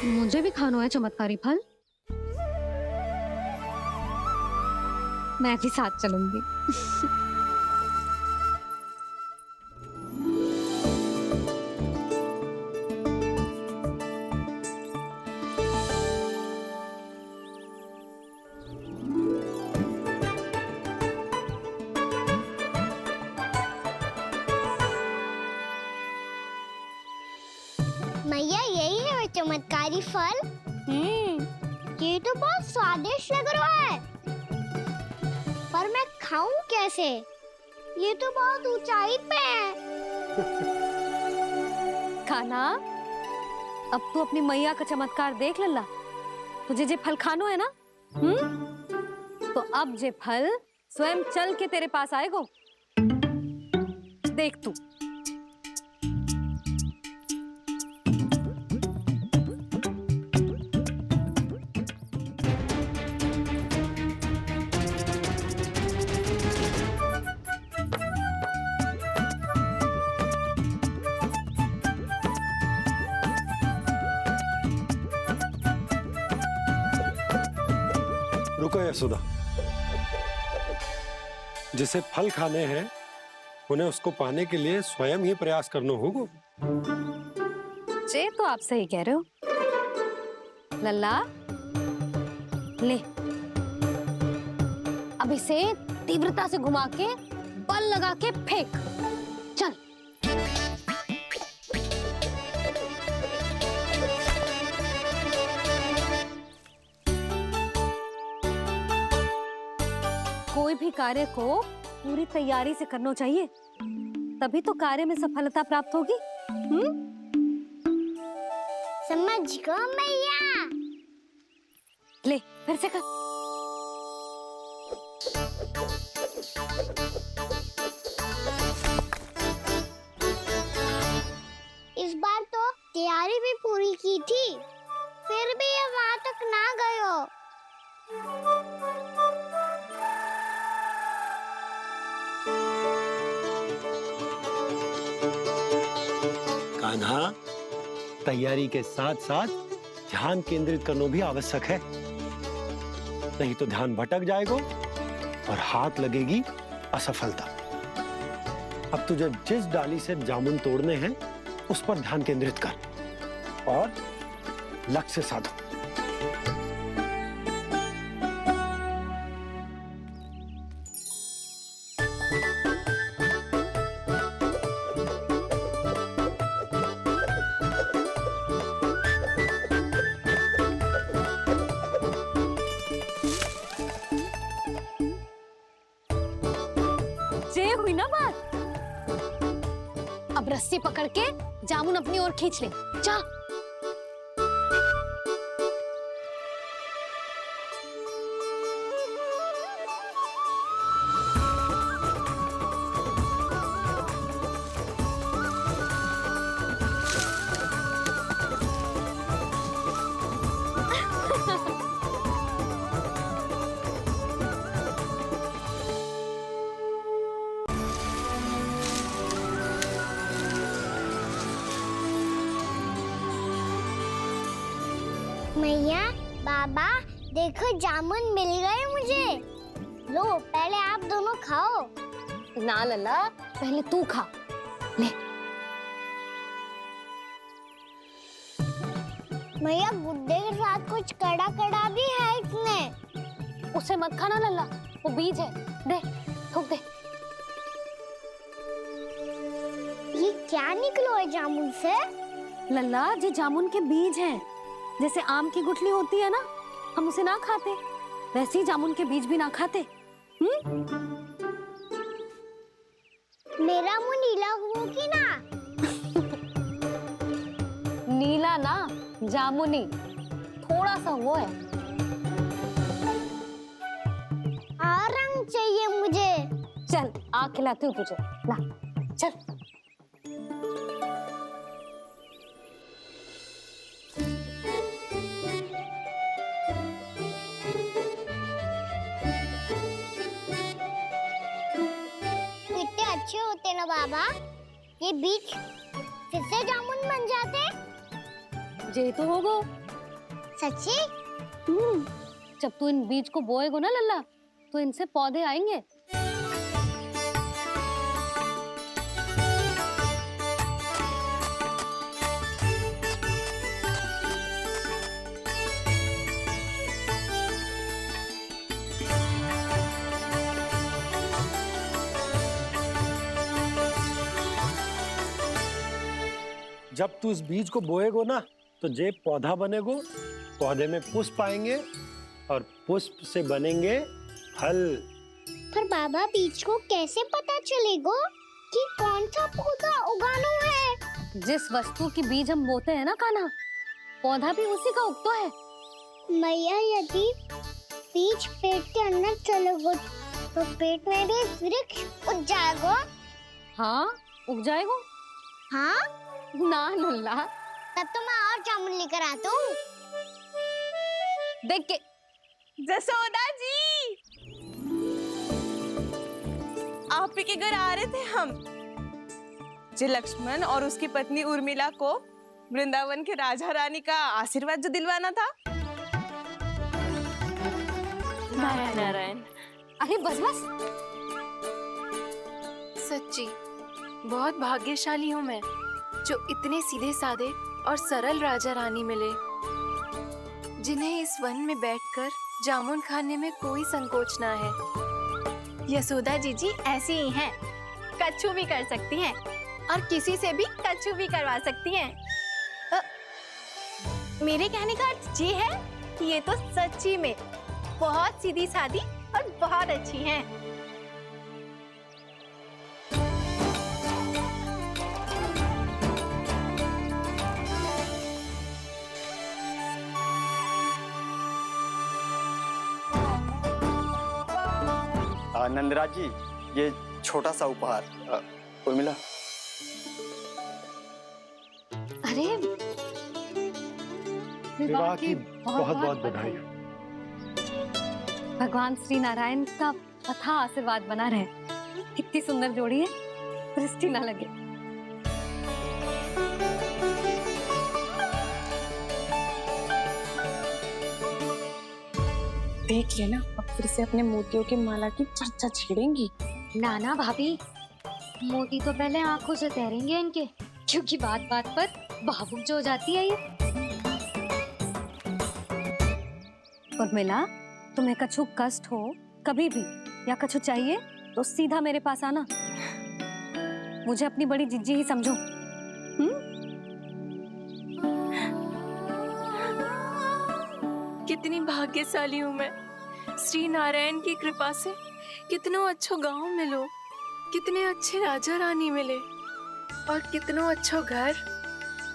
मुझे भी खाना है चमत्कारी फल। मैं भी साथ चलूंगी। मैया यही है वो चमत्कारी फल। ये तो बहुत स्वादिष्ट लग रहा है, पर मैं खाऊं कैसे? ये तो बहुत ऊंचाई पे है। खाना, अब तू अपनी मैया का चमत्कार देख लल्ला। तुझे जे फल खानो है ना, तो अब जे फल स्वयं चल के तेरे पास आएगो। देख तू। रुको यशोदा, जिसे फल खाने हैं उन्हें उसको पाने के लिए स्वयं ही प्रयास करना होगा। जे तो आप सही कह रहे हो लल्ला। ले, अब इसे तीव्रता से घुमा के बल लगा के फेंक। चल। कोई भी कार्य को पूरी तैयारी से करना चाहिए, तभी तो कार्य में सफलता प्राप्त होगी। समझ गो मैया। ले, फिर से कर। इस बार तो तैयारी भी पूरी की थी, फिर भी ये वहां तक ना गए हो। कान्हा, तैयारी के साथ साथ ध्यान केंद्रित करना भी आवश्यक है, नहीं तो ध्यान भटक जाएगा और हाथ लगेगी असफलता। अब तुझे जिस डाली से जामुन तोड़ने हैं उस पर ध्यान केंद्रित कर और लक्ष्य साधो। ये हुई ना बात। अब रस्सी पकड़ के जामुन अपनी ओर खींच ले। जा। मैया, बाबा, देखो जामुन मिल गए मुझे। लो, पहले आप दोनों खाओ। ना लल्ला, पहले तू खा। ले। मैया, गुड्डे के साथ कुछ कड़ा कड़ा भी है इसमें। उसे मत खाना लल्ला, वो बीज है। दे, थूक दे। ये क्या निकलो है जामुन से? लल्ला, ये जामुन के बीज हैं। जैसे आम की गुठली होती है ना, हम उसे ना खाते, वैसे ही जामुन के बीज भी ना खाते। मेरा मुंह नीला हुआ कि ना? नीला ना, जामुनी, थोड़ा सा वो है। और रंग चाहिए मुझे। चल, आ खिलाती हूँ तुझे। ला, चल। अच्छे होते ना बाबा, ये बीज फिर से जामुन बन जाते। जे तो होगो। सच्ची? जब तू इन बीज को बोएगो ना लल्ला, तो इनसे पौधे आएंगे। जब तू इस बीज को बोएगो ना, तो जे पौधा बनेगो, पौधे में पुष्प आएंगे और पुष्प से बनेंगे फल। पर बाबा, बीज को कैसे पता चलेगा कि कौन सा पौधा उगाना है? जिस वस्तु की बीज हम बोते हैं ना कान्हा, पौधा भी उसी का उगता है। मैया, यदि बीज पेट के अंदर चलेगा तो पेट में भी वृक्ष उग जाएगा। हाँ, उग जाएगा। हाँ? ना लल्ला, तब तो मैं और जामुन लेकर आता हूँ। देख के। जसोदा जी, आप ही के घर आ रहे थे हम। जो लक्ष्मण और उसकी पत्नी उर्मिला को वृंदावन के राजा रानी का आशीर्वाद जो दिलवाना था। नारायण नारायण। अरे बस बस। सच्ची बहुत भाग्यशाली हूँ मैं, जो इतने सीधे साधे और सरल राजा रानी मिले, जिन्हें इस वन में बैठकर जामुन खाने में कोई संकोच ना है। यशोदा जीजी ऐसी ही हैं, कच्छू भी कर सकती हैं और किसी से भी कच्छू भी करवा सकती हैं। मेरे कहने का अर्थ ये है कि ये तो सच्ची में बहुत सीधी सादी और बहुत अच्छी हैं। नंदराज जी, ये छोटा सा उपहार। उर्मिला। अरे विवाह की बहुत बहुत बधाई। भगवान श्री नारायण का अथाह आशीर्वाद बना रहे। इतनी सुंदर जोड़ी है, दृष्टि ना लगे। देख लेना, अब फिर से अपने मोतियों की माला की चर्चा छेड़ेंगी। नाना भाभी, मोती तो पहले आंखों से तैरेंगे इनके, क्योंकि बात बात पर भावुक जो हो जाती है ये। उर्मिला, तुम्हें कछु कष्ट हो कभी भी या कछु चाहिए तो सीधा मेरे पास आना। मुझे अपनी बड़ी जिज्जी ही समझो। कितनी भाग्यशाली हूँ मैं, श्री नारायण की कृपा से कितनों अच्छो गांव मिलो, कितने अच्छे राजा रानी मिले, और कितनों अच्छो घर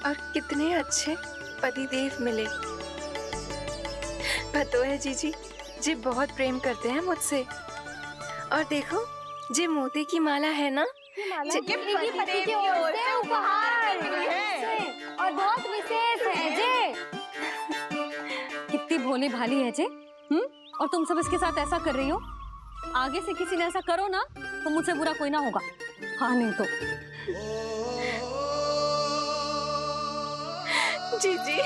और कितने अच्छे पतिदेव मिले। पतो है जीजी, जी बहुत प्रेम करते हैं मुझसे। और देखो, जी मोती की माला है ना, पति की ओर से उपहार है और बहुत विशेष है जे। कितनी भोली भाली है जे। और तुम सब इसके साथ ऐसा कर रही हो। आगे से किसी ने ऐसा करो ना तो मुझसे बुरा कोई ना होगा। हाँ नहीं तो। जीजी,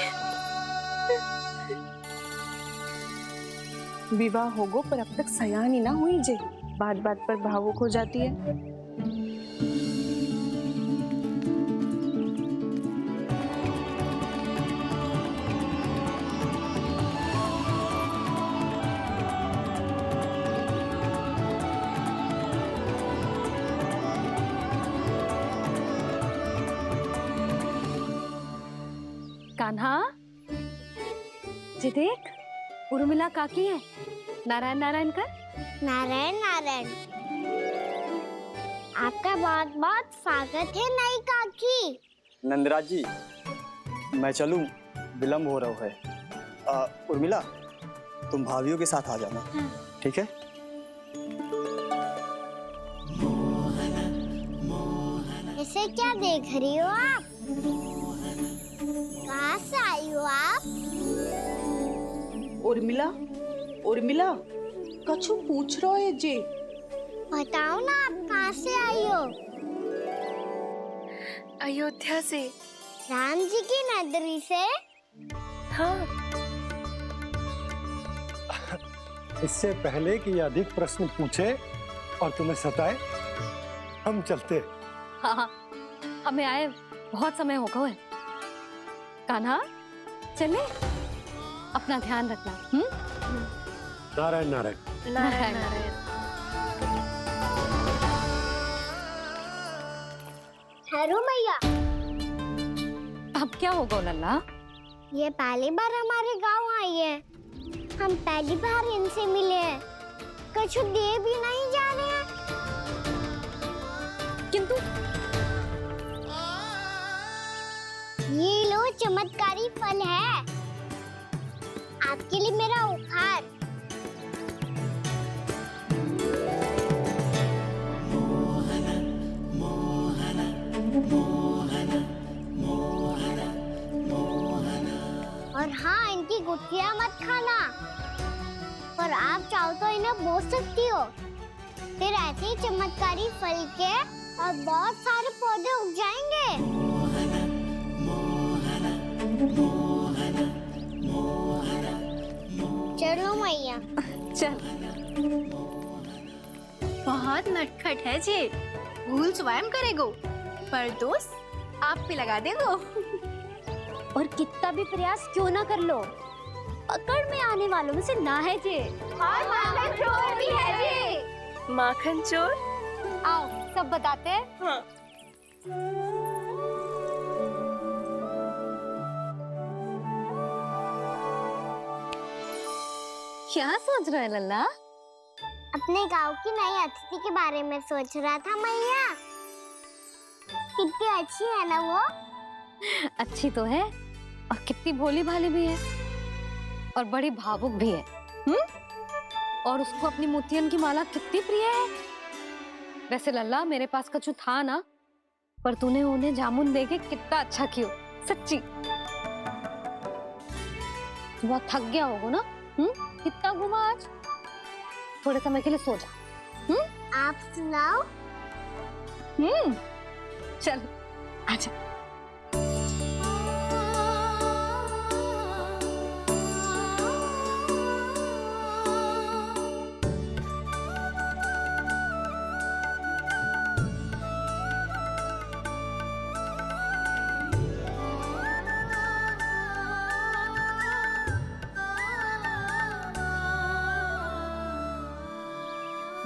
विवाह होगो पर अब तक सयानी ना हुई जे, बात बात पर भावुक हो जाती है। कान्हा, जी देख, उर्मिला काकी है। नारायण नारायण कर। नारायण नारायण। आपका बहुत बहुत स्वागत है नई काकी। नंदराज जी, मैं चलूं, विलम्ब हो रहा है। उर्मिला, तुम भाभियों के साथ आ जाना। ठीक है? इसे क्या देख रही हो आप? कहाँ से आई हो आप? उर्मिला, उर्मिला, कछु पूछ रहा है जी। बताओ ना, आप कहाँ से आई हो? अयोध्या से। राम जी की नगरी से? हाँ। इससे पहले कि अधिक प्रश्न पूछे और तुम्हें सताए, हम चलते। हाँ, हमें आए बहुत समय हो गया है। कान्हा, चले, अपना ध्यान रखना। नारायण नारायण। नारायण नारायण। हेलो मैया। अब क्या होगा लल्ला? ये पहली बार हमारे गांव आई है। हम पहली बार इनसे मिले हैं। कुछ दे भी नहीं जा रहे हैं। किंतु ये लो, चमत्कारी फल है आपके लिए, मेरा उपहार। और हाँ, इनकी गुठलियां मत खाना। और आप चाहो तो इन्हें बोल सकती हो। फिर ऐसे ही चमत्कारी फल के और बहुत सारे पौधे उग जाएंगे। चलो मैया। चल। बहुत नटखट है जे, भूल स्वयं करेगो, पर दोस्त आप पे लगा देगो। और कितना भी प्रयास क्यों ना कर लो, पकड़ में आने वालों में से ना है जे। और माखन चोर भी है जे। माखन चोर? आओ सब बताते हैं। हाँ। क्या सोच रहा है लल्ला? अपने गांव की नई अतिथि के बारे में सोच रहा था मैया। कितनी अच्छी है ना वो? अच्छी तो है, और कितनी भोली भाली भी है, और बड़ी भावुक भी है। और उसको अपनी मोतियन की माला कितनी प्रिय है। वैसे लल्ला, मेरे पास कछु था ना, पर तूने उन्हें जामुन देके कितना अच्छा किया, सच्ची। तू बहुत थक गया होगा ना? कितना घूमा आज? थोड़े समय के लिए सो जा। आप सुनाओ। चल आजा।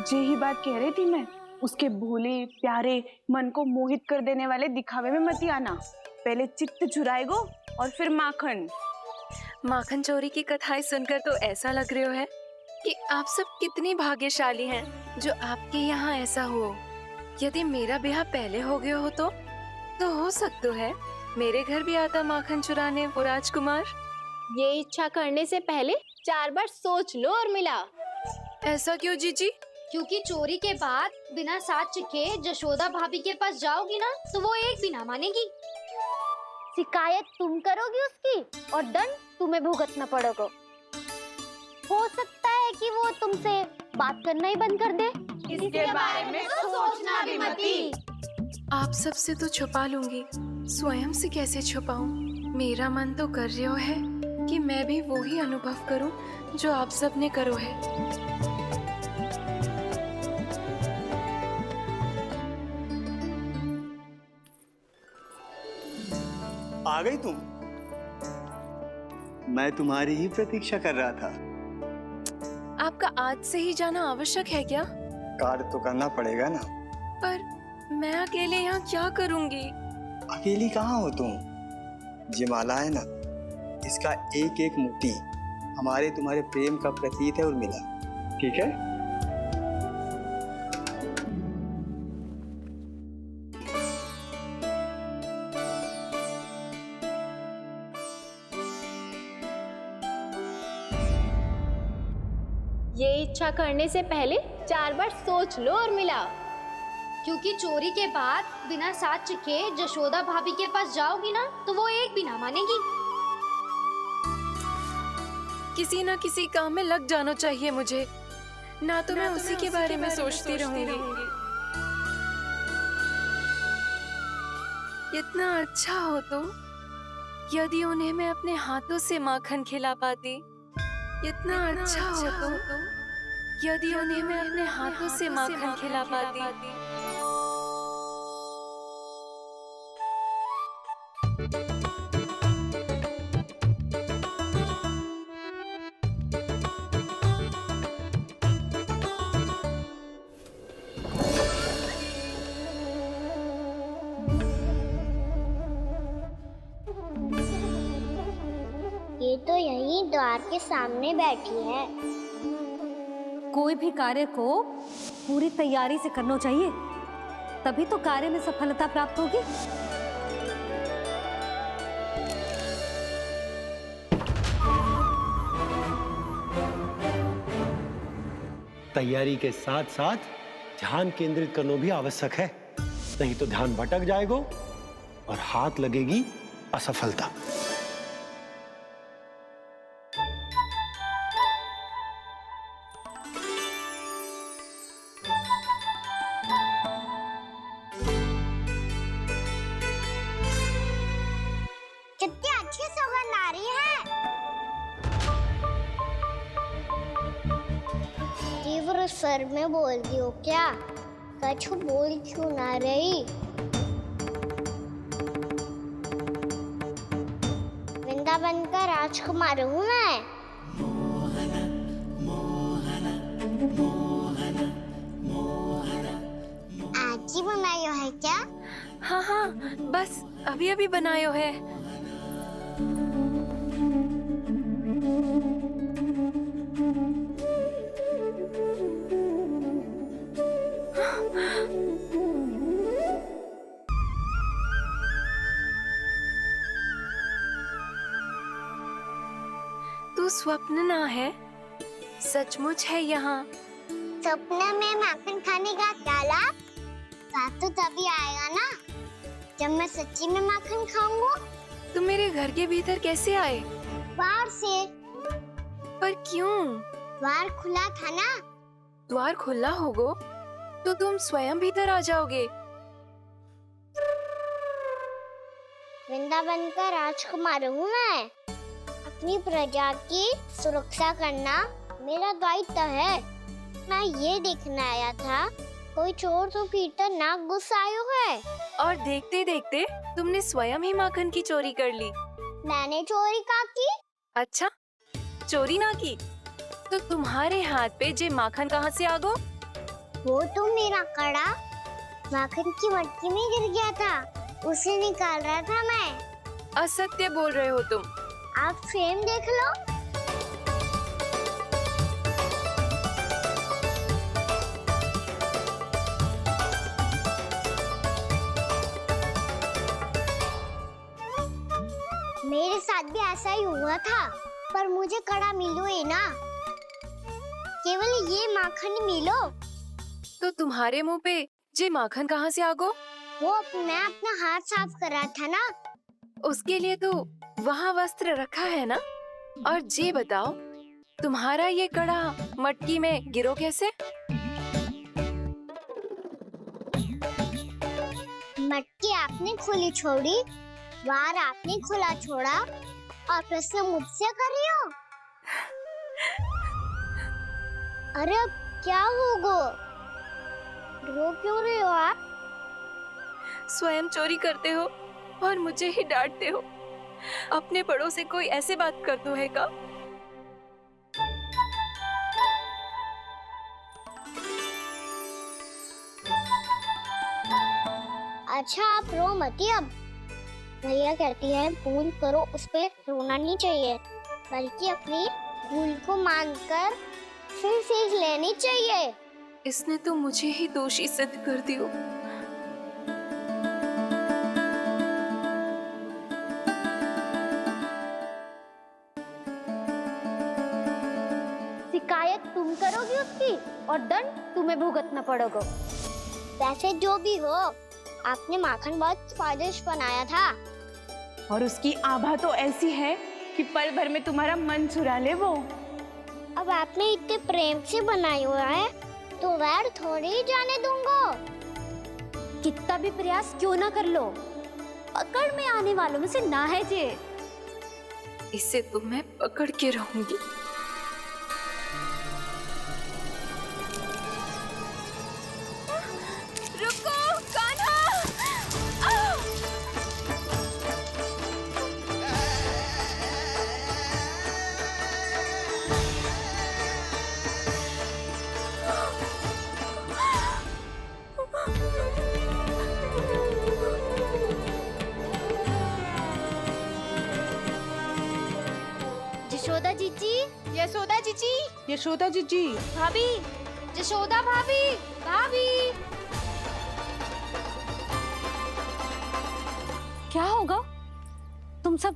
यही बात कह रही थी मैं, उसके भोले प्यारे मन को मोहित कर देने वाले दिखावे में मत आना। पहले चित्त चुराएगो और फिर माखन। माखन चोरी की कथाएं सुनकर तो ऐसा लग रहा है कि आप सब कितनी भाग्यशाली हैं जो आपके यहाँ ऐसा हो। यदि मेरा ब्याह पहले हो गया हो तो हो सकता है मेरे घर भी आता माखन चुराने वो राजकुमार। ये इच्छा करने से पहले 4 बार सोच लो और मिला। ऐसा क्यों जीजी? क्योंकि चोरी के बाद बिना साथ चिखे जशोदा भाभी के पास जाओगी ना तो वो एक भी ना मानेगी। शिकायत तुम करोगी उसकी और दंड तुम्हें भुगतना पड़ेगा। हो सकता है कि वो तुमसे बात करना ही बंद कर दे। इसके बारे में तो सोचना भी मती। आप सबसे तो छुपा लूंगी, स्वयं से कैसे छुपाऊं? मेरा मन तो कर रहा है कि मैं भी वो ही अनुभव करूं जो आप सब ने करो है। आ गई तुम? मैं तुम्हारी ही प्रतीक्षा कर रहा था। आपका आज से ही जाना आवश्यक है क्या? कार्य तो करना पड़ेगा ना। पर मैं अकेले यहाँ क्या करूँगी? अकेली कहाँ हो तुम? ये माला है ना, इसका एक एक मोती हमारे तुम्हारे प्रेम का प्रतीक है उर्मिला, ठीक है? ये इच्छा करने से पहले 4 बार सोच लो और मिला। क्योंकि चोरी के बाद बिना साथ चिखे जशोदा भाभी के पास जाओगी ना तो वो एक भी ना मानेगी। किसी ना किसी काम में लग जाना चाहिए मुझे, ना तो मैं उसी के बारे में सोचती रहूंगी। इतना अच्छा हो तो यदि उन्हें मैं अपने हाथों से माखन खिला पाती। इतना अच्छा हो तो यदि उन्हें मैं अपने हाथों से माखन खिला पाती। ये तो यहीं द्वार के सामने बैठी है। कोई भी कार्य को पूरी तैयारी से करना चाहिए, तभी तो कार्य में सफलता प्राप्त होगी। तैयारी के साथ साथ ध्यान केंद्रित करना भी आवश्यक है, नहीं तो ध्यान भटक जाएगा और हाथ लगेगी असफलता। कितनी अच्छी सुगंध आ रही है। तीव्र स्वर में बोलती हो क्या? कछु बोल क्यों ना रही? वृंदावन का राजकुमार हूँ मैं। आज ही बनायो है क्या? हाँ हाँ, बस अभी अभी बनायो है। तू स्वप्न ना है, सचमुच है यहाँ। सपने में माखन खाने का क्या लाभ? स्वाद तो तभी आएगा ना जब मैं सच्ची में माखन खाऊंगा। तुम मेरे घर के भीतर कैसे आए? बाहर से। पर क्यों? द्वार खुला था ना। द्वार खुला होगा तो तुम स्वयं भीतर आ जाओगे। वृंदावन का राजकुमार हूँ मैं। अपनी प्रजा की सुरक्षा करना मेरा दायित्व है। मैं ये देखने आया था कोई चोर तो कीर्तन ना घुस आयो है। और देखते देखते तुमने स्वयं ही माखन की चोरी कर ली। मैंने चोरी का की? अच्छा, चोरी ना की तो तुम्हारे हाथ पे जे माखन कहाँ से आ गो? वो तो मेरा कड़ा माखन की मटकी में गिर गया था, उसे निकाल रहा था मैं। असत्य बोल रहे हो तुम। आप फ्रेम देख लो। मेरे साथ भी ऐसा ही हुआ था, पर मुझे कड़ा मिलो ही ना, केवल ये माखन ही मिलो। तो तुम्हारे मुंह पे जे माखन कहाँ से आ गो? वो मैं अपना हाथ साफ कर रहा था ना। उसके लिए तो वहाँ वस्त्र रखा है ना। और जे बताओ, तुम्हारा ये कड़ा मटकी में गिरो कैसे? मटकी आपने खुली छोड़ी, बार आपने खुला छोड़ा, और प्रश्न मुझसे कर रही हो? अरे अब क्या होगा? रो क्यों रहे हो आप? स्वयं चोरी करते हो और मुझे ही डांटते हो। अपने बड़ों से कोई ऐसे बात कर दो है का? अच्छा आप रो मती अब। भैया कहती है भूल करो, उस पे रोना नहीं चाहिए, बल्कि अपनी भूल को मानकर फिर सीख लेनी चाहिए। इसने तो मुझे ही दोषी सिद्ध कर दियो। शिकायत तुम करोगी उसकी और दंड तुम्हें भुगतना पड़ेगा। वैसे जो भी हो, आपने माखन बहुत स्वादिष्ट बनाया था। और उसकी आभा तो ऐसी है कि पल भर में तुम्हारा मन चुरा ले वो। अब आपने इतने प्रेम से बनाया हुआ है तो वैर थोड़ी ही जाने दूंगा। कितना भी प्रयास क्यों ना कर लो, पकड़ में आने वालों में से ना है जे। इसे तो मैं पकड़ के रहूंगी। रुको कान्हा! यशोदा जीजी, यशोदा जीजी, यशोदा जीजी, भाभी, यशोदा भाभी, भाभी। क्या होगा? तुम सब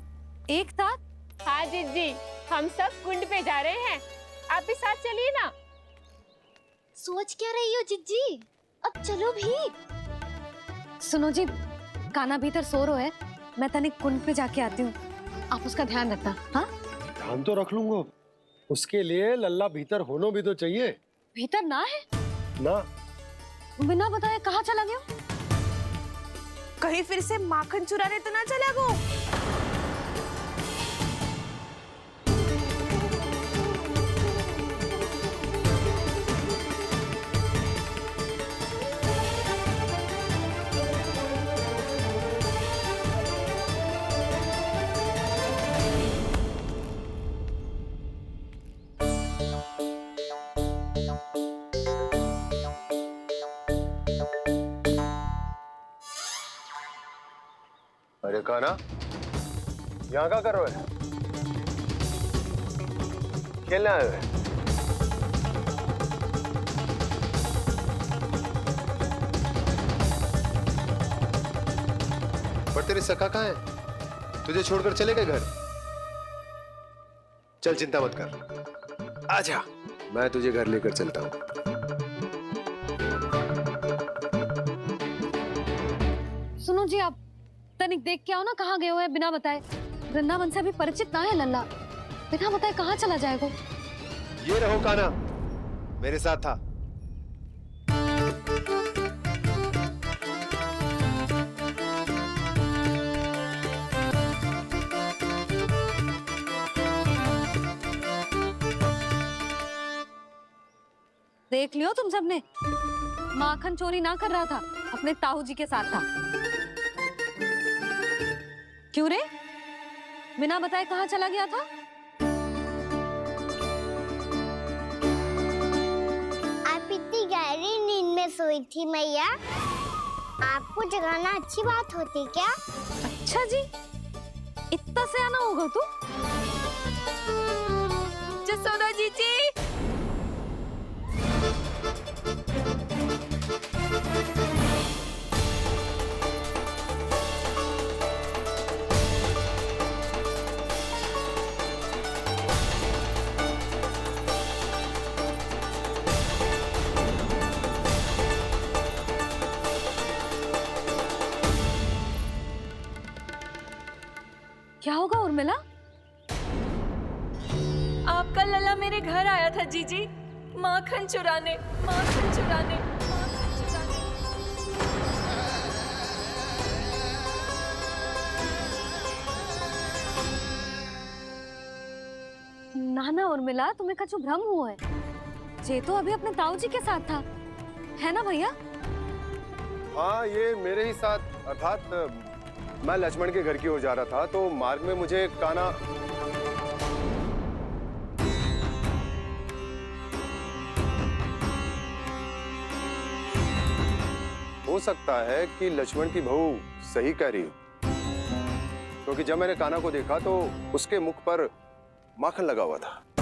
एक साथ? हाँ जीजी, हम सब कुंड पे जा रहे हैं, आप भी साथ चलिए ना। सोच क्या रही हो जीजी? अब चलो भी। सुनो जी, कान्हा भीतर सो रो है, मैं तनिक कुंड पे जाके आती हूँ, आप उसका ध्यान रखना। हाँ, ध्यान तो रख लूंगा, उसके लिए लल्ला भीतर होना भी तो चाहिए। भीतर ना है ना, बिना बताए कहाँ चला गया? कहीं फिर से माखन चुराने तो ना चला गो। अरे कान्हा, यहाँ क्या कर रहे हो? खेलने आए हुए? पर तेरे सखा कहाँ है? तुझे छोड़कर चले गए घर? चल चिंता मत कर, आजा, मैं तुझे घर लेकर चलता हूँ। सुनो जी, आप तनिक देख के आओ ना कहाँ गए हुए हैं बिना बताए। वृंदावन से अभी परिचित ना है लल्ला, बिना बताए कहाँ चला जाएगा? ये रहो कान्हा, मेरे साथ था। देख लियो तुम सबने, माखन चोरी ना कर रहा था, अपने ताऊ जी के साथ था। क्यों रे, बिना बताए कहाँ चला गया था? आप इतनी गहरी नींद सोई थी मैया। आपको जगाना अच्छी बात होती क्या? अच्छा जी, इतना सियाना होगा तू? जसोदा जीजी, क्या होगा उर्मिला? आपका लला मेरे घर आया था जीजी, माखन चुराने, माखन चुराने, माखन चुराने। ना ना उर्मिला, तुम्हें कछु भ्रम हुआ है। जे तो अभी अपने ताऊ जी के साथ था, है ना भैया? हाँ, ये मेरे ही साथ, अर्थात मैं लक्ष्मण के घर की ओर जा रहा था तो मार्ग में मुझे काना। हो सकता है कि लक्ष्मण की बहू सही कह रही हो, क्योंकि जब मैंने काना को देखा तो उसके मुख पर माखन लगा हुआ था।